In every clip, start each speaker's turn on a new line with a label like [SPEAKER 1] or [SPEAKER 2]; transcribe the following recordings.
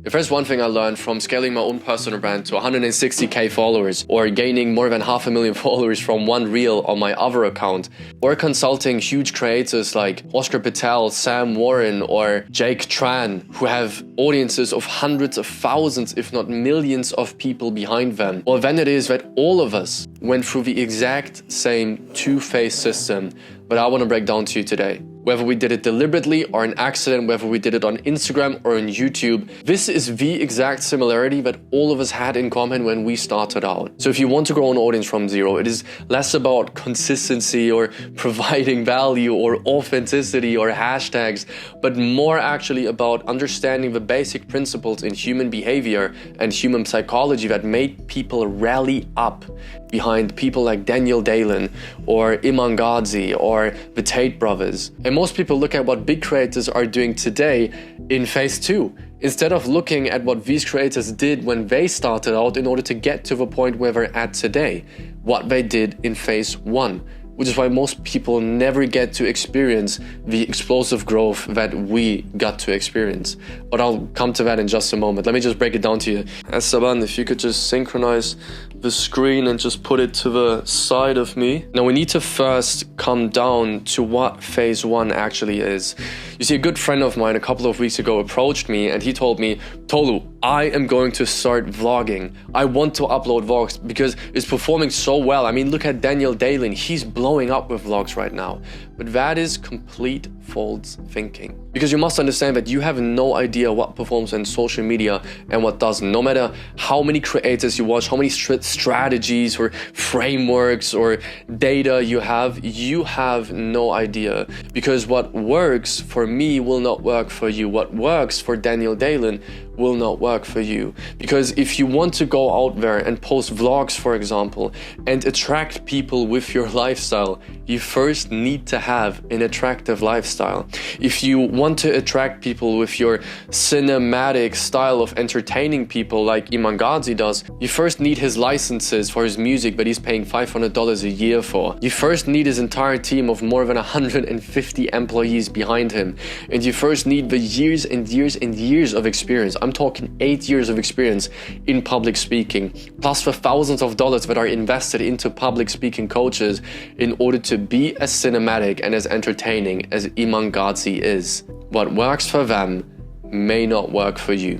[SPEAKER 1] If there's one thing I learned from scaling my own personal brand to 160k followers, or gaining more than 500,000 followers from one reel on my other account, or consulting huge creators like Oscar Patel, Sam Warren, or Jake Tran, who have audiences of hundreds of thousands, if not millions of people behind them, well, then it is that all of us went through the exact same two-phase system that I want to break down to you today. Whether we did it deliberately or an accident, whether we did it on Instagram or on YouTube, this is the exact similarity that all of us had in common when we started out. So if you want to grow an audience from zero, it is less about consistency or providing value or authenticity or hashtags, but more actually about understanding the basic principles in human behavior and human psychology that made people rally up behind people like Dalen or Iman Gadzhi or the Tate brothers. And most people look at what big creators are doing today in phase 2, instead of looking at what these creators did when they started out in order to get to the point where they're at today, what they did in phase 1. Which is why most people never get to experience the explosive growth that we got to experience. But I'll come to that in just a moment. Let me just break it down to you. Esteban, if you could just synchronize the screen and just put it to the side of me. Now we need to first come down to what phase 1 actually is. You see, a good friend of mine a couple of weeks ago approached me and he told me, Tolu, I am going to start vlogging. I want to upload vlogs because it's performing so well. I mean, look at Dalen. He's blowing up with vlogs right now. But that is complete false thinking. Because you must understand that you have no idea what performs on social media and what doesn't. No matter how many creators you watch, how many strategies or frameworks or data you have no idea. Because what works for me will not work for you. What works for Dalen will not work for you. Because if you want to go out there and post vlogs, for example, and attract people with your lifestyle, you first need to have an attractive lifestyle. If you want to attract people with your cinematic style of entertaining people like Iman Gadzhi does, you first need his licenses for his music that he's paying $500 a year for. You first need his entire team of more than 150 employees behind him. And you first need the years and years and years of experience. I'm talking 8 years of experience in public speaking, plus the thousands of dollars that are invested into public speaking coaches in order to be as cinematic and as entertaining as Iman Gadzhi is. What works for them may not work for you.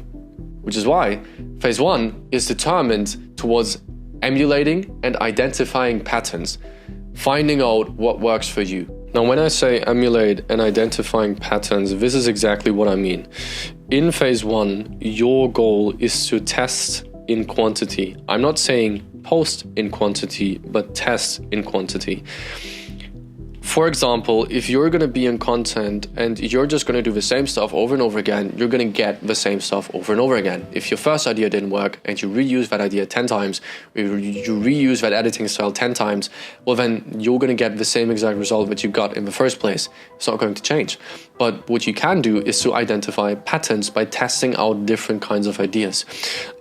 [SPEAKER 1] Which is why phase 1 is determined towards emulating and identifying patterns, finding out what works for you. Now, when I say emulate and identifying patterns, this is exactly what I mean. In phase 1, your goal is to test in quantity. I'm not saying post in quantity, but test in quantity. For example, if you're going to be in content and you're just going to do the same stuff over and over again, you're going to get the same stuff over and over again. If your first idea didn't work and you reuse that idea 10 times, you reuse that editing style 10 times, well then you're going to get the same exact result that you got in the first place. It's not going to change. But what you can do is to identify patterns by testing out different kinds of ideas.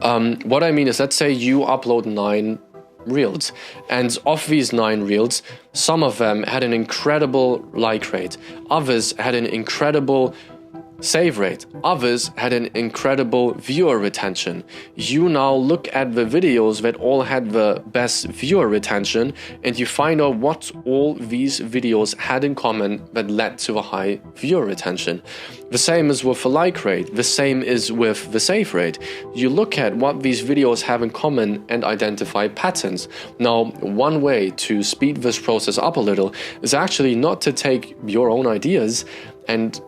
[SPEAKER 1] What I mean is, let's say you upload 9 reels, and of these 9 reels, some of them had an incredible like rate, others had an incredible save rate, others had an incredible viewer retention. You now look at the videos that all had the best viewer retention and you find out what all these videos had in common that led to a high viewer retention. The same is with the like rate, the same is with the save rate. You look at what these videos have in common and identify patterns. Now, one way to speed this process up a little is actually not to take your own ideas and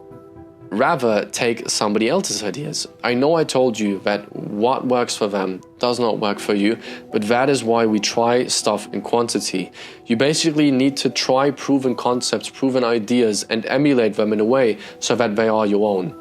[SPEAKER 1] rather take somebody else's ideas. I know I told you that what works for them does not work for you, but that is why we try stuff in quantity. You basically need to try proven concepts, proven ideas, and emulate them in a way so that they are your own.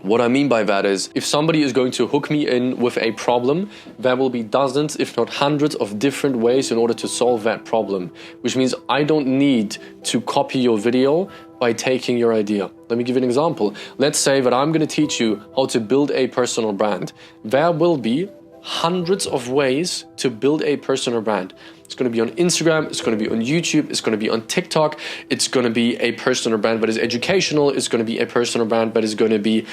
[SPEAKER 1] What I mean by that is, if somebody is going to hook me in with a problem, there will be dozens, if not hundreds of different ways in order to solve that problem, which means I don't need to copy your video by taking your idea. Let me give you an example. Let's say that I'm going to teach you how to build a personal brand. There will be hundreds of ways to build a personal brand. It's going to be on Instagram, it's going to be on YouTube, it's going to be on TikTok, it's going to be a personal brand that is educational, it's going to be a personal brand that is going to be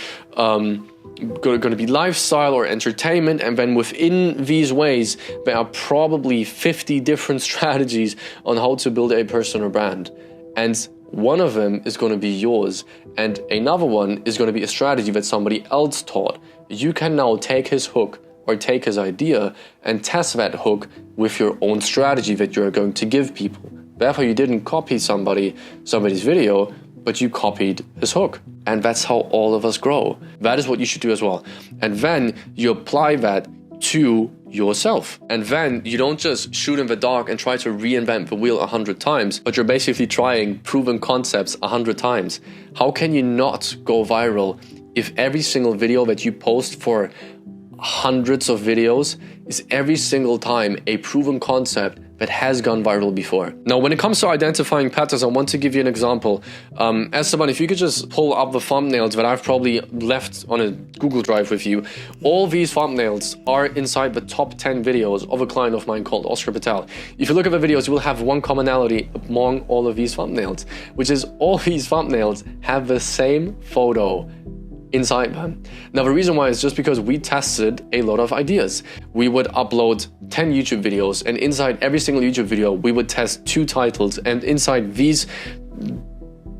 [SPEAKER 1] lifestyle or entertainment. And then within these ways, there are probably 50 different strategies on how to build a personal brand. And one of them is going to be yours, and another one is going to be a strategy that somebody else taught. You can now take his hook or take his idea and test that hook with your own strategy that you're going to give people. Therefore, you didn't copy somebody's video, but you copied his hook. And that's how all of us grow. That is what you should do as well. And then you apply that to yourself. And then you don't just shoot in the dark and try to reinvent the wheel 100 times, but you're basically trying proven concepts 100 times. How can you not go viral if every single video that you post for hundreds of videos is every single time a proven concept that has gone viral before? Now, when it comes to identifying patterns, I want to give you an example. Esteban, if you could just pull up the thumbnails that I've probably left on a Google Drive with you. All these thumbnails are inside the top 10 videos of a client of mine called Oscar Patel. If you look at the videos, you will have one commonality among all of these thumbnails, which is all these thumbnails have the same photo inside them. Now, the reason why is just because we tested a lot of ideas. We would upload 10 YouTube videos, and inside every single YouTube video, we would test 2 titles, and inside these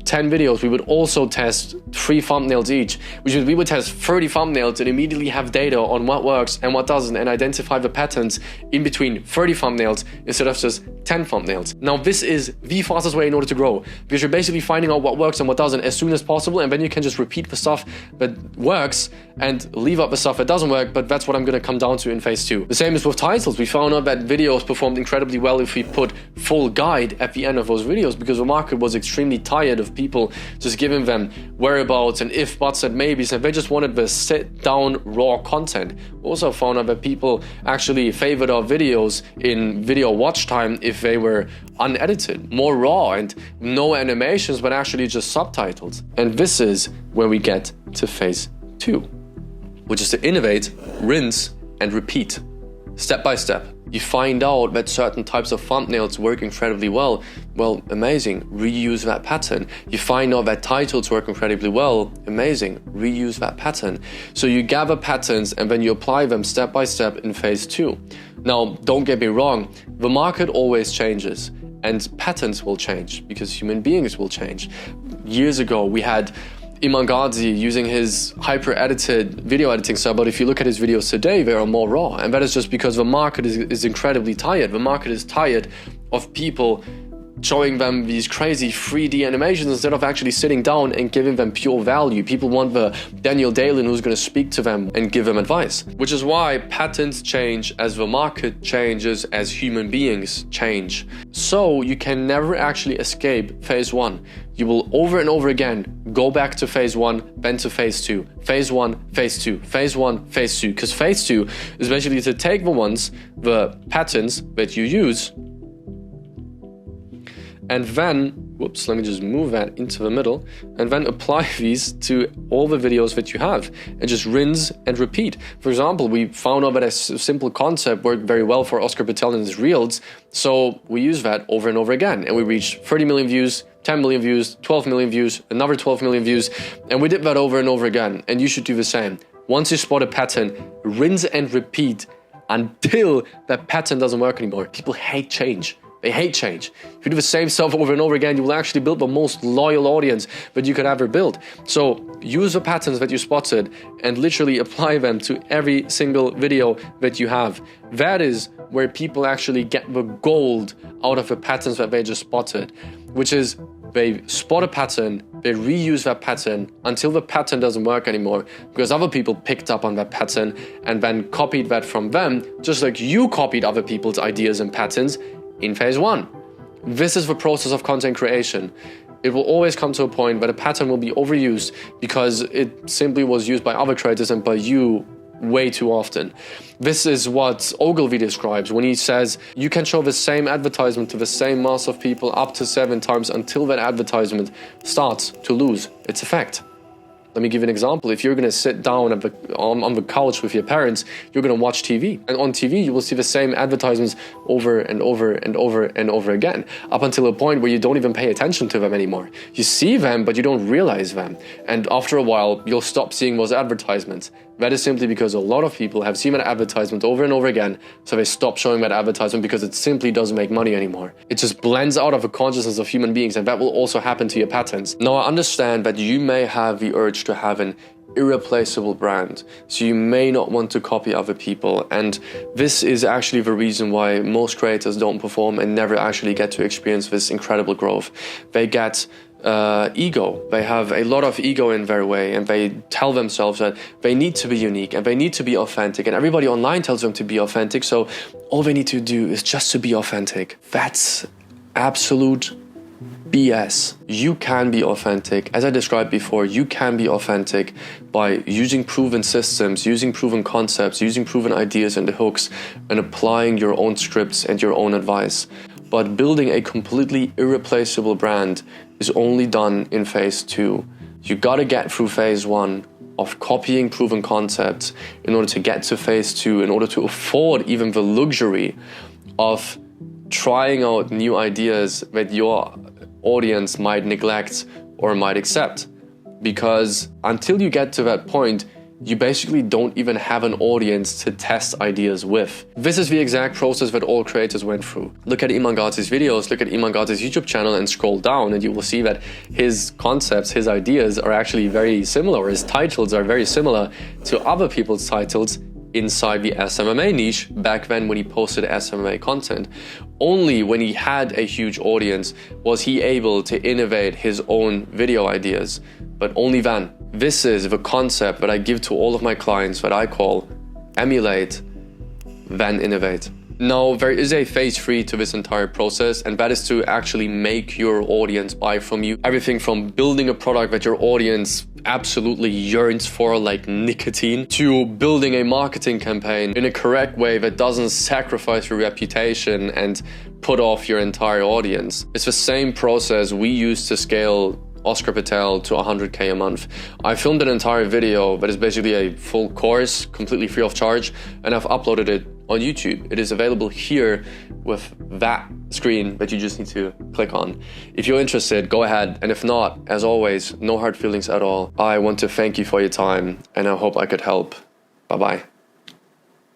[SPEAKER 1] 10 videos, we would also test 3 thumbnails each, which means we would test 30 thumbnails and immediately have data on what works and what doesn't, and identify the patterns in between 30 thumbnails instead of just 10 thumbnails. Now, this is the fastest way in order to grow, because you're basically finding out what works and what doesn't as soon as possible, and then you can just repeat the stuff that works and leave out the stuff that doesn't work. But that's what I'm going to come down to in phase 2. The same is with titles. We found out that videos performed incredibly well if we put full guide at the end of those videos, because the market was extremely tired of people just giving them whereabouts and if, buts, and maybes, and they just wanted the sit down raw content. We also found out that people actually favored our videos in video watch time if they were unedited, more raw, and no animations, but actually just subtitles. And this is where we get to phase 2, which is to innovate, rinse, and repeat. Step by step. You find out that certain types of thumbnails work incredibly well. Well, amazing, reuse that pattern. You find out that titles work incredibly well. Amazing, reuse that pattern. So you gather patterns and then you apply them step by step in phase 2. Now, don't get me wrong, the market always changes and patterns will change because human beings will change. Years ago, we had Iman Gadzhi using his hyper-edited video editing style, but if you look at his videos today, they are more raw. And that is just because the market is incredibly tired. The market is tired of people showing them these crazy 3D animations instead of actually sitting down and giving them pure value. People want the Dalen who's going to speak to them and give them advice. Which is why patterns change as the market changes, as human beings change. So you can never actually escape phase 1. You will over and over again go back to phase 1, then to phase 2, phase 1, phase 2, phase 1, phase 2. Because phase 2 is basically to take the patterns that you use, and then, let me just move that into the middle, and then apply these to all the videos that you have and just rinse and repeat. For example, we found out that a simple concept worked very well for Oscar Patel and his reels, so we use that over and over again, and we reached 30 million views, 10 million views, 12 million views, another 12 million views, and we did that over and over again, and you should do the same. Once you spot a pattern, rinse and repeat until that pattern doesn't work anymore. People hate change. They hate change. If you do the same stuff over and over again, you will actually build the most loyal audience that you could ever build. So use the patterns that you spotted and literally apply them to every single video that you have. That is where people actually get the gold out of the patterns that they just spotted, which is they spot a pattern, they reuse that pattern until the pattern doesn't work anymore because other people picked up on that pattern and then copied that from them, just like you copied other people's ideas and patterns in phase 1. This is the process of content creation. It will always come to a point where the pattern will be overused because it simply was used by other creators and by you way too often. This is what Ogilvy describes when he says you can show the same advertisement to the same mass of people up to 7 times until that advertisement starts to lose its effect. Let me give you an example. If you're going to sit down on the couch with your parents, you're going to watch TV. And on TV, you will see the same advertisements over and over and over and over again, up until a point where you don't even pay attention to them anymore. You see them, but you don't realize them. And after a while, you'll stop seeing those advertisements. That is simply because a lot of people have seen that advertisement over and over again, so they stop showing that advertisement because it simply doesn't make money anymore. It just blends out of the consciousness of human beings, and that will also happen to your patterns. Now, I understand that you may have the urge to have an irreplaceable brand, so you may not want to copy other people, and this is actually the reason why most creators don't perform and never actually get to experience this incredible growth. They get ego. They have a lot of ego in their way, and they tell themselves that they need to be unique and they need to be authentic, and everybody online tells them to be authentic, so all they need to do is just to be authentic. That's absolute BS. You can be authentic. As I described before, you can be authentic by using proven systems, using proven concepts, using proven ideas and the hooks, and applying your own scripts and your own advice. But building a completely irreplaceable brand is only done in phase 2. You gotta get through phase 1 of copying proven concepts in order to get to phase 2, in order to afford even the luxury of trying out new ideas that your audience might neglect or might accept. Because until you get to that point, you basically don't even have an audience to test ideas with. This is the exact process that all creators went through. Look at Iman Gadzhi's videos, look at Iman Gadzhi's YouTube channel and scroll down, and you will see that his concepts, his ideas are actually very similar, or his titles are very similar to other people's titles inside the SMMA niche back then when he posted SMMA content. Only when he had a huge audience was he able to innovate his own video ideas, but only then. This is the concept that I give to all of my clients that I call emulate, then innovate. Now, there is a phase 3 to this entire process, and that is to actually make your audience buy from you. Everything from building a product that your audience absolutely yearns for, like nicotine, to building a marketing campaign in a correct way that doesn't sacrifice your reputation and put off your entire audience. It's the same process we use to scale Oscar Patel to 100K a month. I filmed an entire video that is basically a full course, completely free of charge, and I've uploaded it on YouTube. It is available here with that screen that you just need to click on. If you're interested, go ahead, and if not, as always, no hard feelings at all. I want to thank you for your time, and I hope I could help. Bye-bye.